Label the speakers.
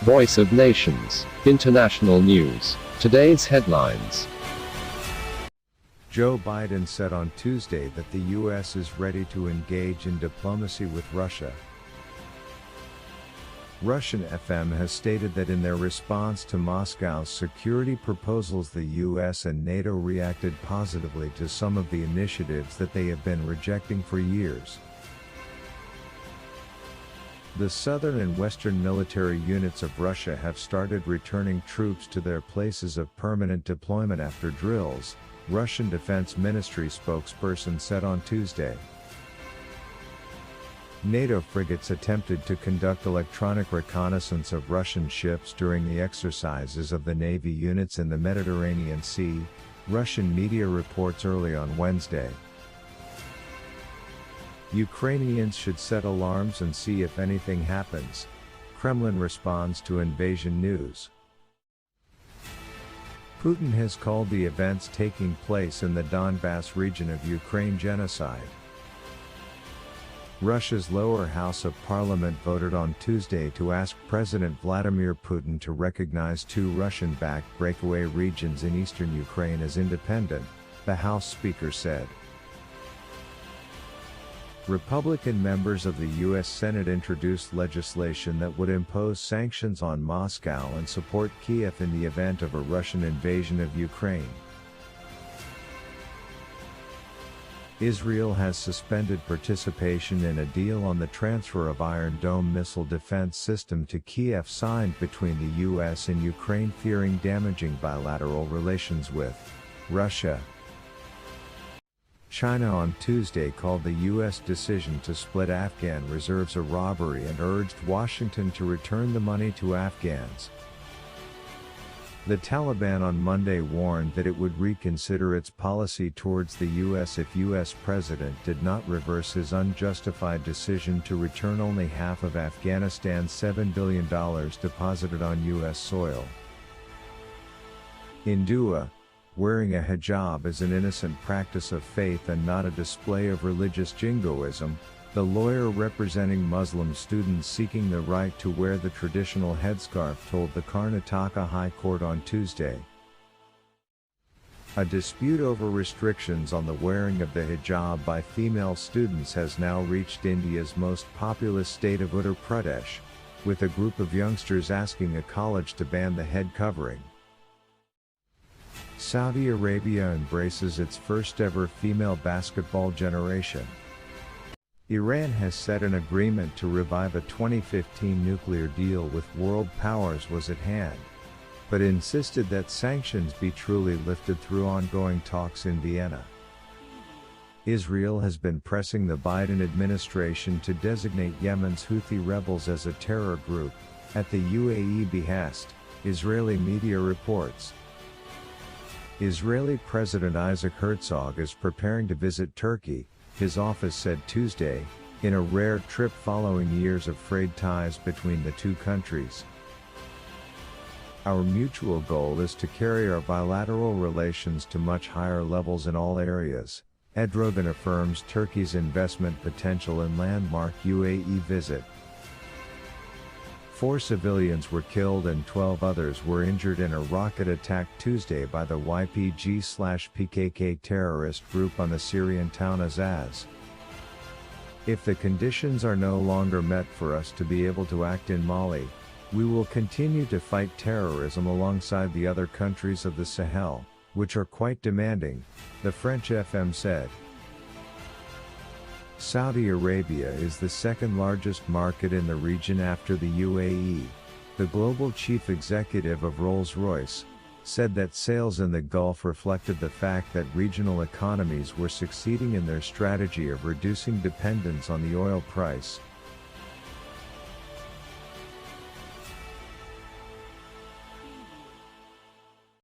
Speaker 1: Voice of Nations. International news. Today's headlines.
Speaker 2: Joe Biden said on Tuesday that the U.S. is ready to engage in diplomacy with Russia. Russian FM has stated that in their response to Moscow's security proposals, the US and NATO reacted positively to some of the initiatives that they have been rejecting for years. The southern and western military units of Russia have started returning troops to their places of permanent deployment after drills, Russian Defense Ministry spokesperson said on Tuesday. NATO frigates attempted to conduct electronic reconnaissance of Russian ships during the exercises of the Navy units in the Mediterranean Sea, Russian media reports early on Wednesday. Ukrainians should set alarms and see if anything happens, Kremlin responds to invasion news. Putin has called the events taking place in the Donbass region of Ukraine genocide. Russia's lower house of parliament voted on Tuesday to ask President Vladimir Putin to recognize two Russian-backed breakaway regions in eastern Ukraine as independent, the House Speaker said. Republican members of the U.S. Senate introduced legislation that would impose sanctions on Moscow and support Kiev in the event of a Russian invasion of Ukraine. Israel has suspended participation in a deal on the transfer of Iron Dome missile defense system to Kiev signed between the U.S. and Ukraine, fearing damaging bilateral relations with Russia. China on Tuesday called the U.S. decision to split Afghan reserves a robbery and urged Washington to return the money to Afghans. The Taliban on Monday warned that it would reconsider its policy towards the U.S. if U.S. President did not reverse his unjustified decision to return only half of Afghanistan's $7 billion deposited on U.S. soil. In Dua, wearing a hijab is an innocent practice of faith and not a display of religious jingoism, the lawyer representing Muslim students seeking the right to wear the traditional headscarf told the Karnataka High Court on Tuesday. A dispute over restrictions on the wearing of the hijab by female students has now reached India's most populous state of Uttar Pradesh, with a group of youngsters asking a college to ban the head covering. Saudi Arabia embraces its first-ever female basketball generation. Iran has set an agreement to revive a 2015 nuclear deal with world powers was at hand, but insisted that sanctions be truly lifted through ongoing talks in Vienna. Israel has been pressing the Biden administration to designate Yemen's Houthi rebels as a terror group, at the UAE behest, Israeli media reports. Israeli President Isaac Herzog is preparing to visit Turkey, his office said Tuesday, in a rare trip following years of frayed ties between the two countries. Our mutual goal is to carry our bilateral relations to much higher levels in all areas, Erdogan affirms Turkey's investment potential in landmark UAE visit. 4 civilians were killed and 12 others were injured in a rocket attack Tuesday by the YPG/PKK terrorist group on the Syrian town Azaz. If the conditions are no longer met for us to be able to act in Mali, we will continue to fight terrorism alongside the other countries of the Sahel, which are quite demanding, the French FM said. Saudi Arabia is the second largest market in the region after the UAE. The global chief executive of Rolls-Royce said that sales in the Gulf reflected the fact that regional economies were succeeding in their strategy of reducing dependence on the oil price,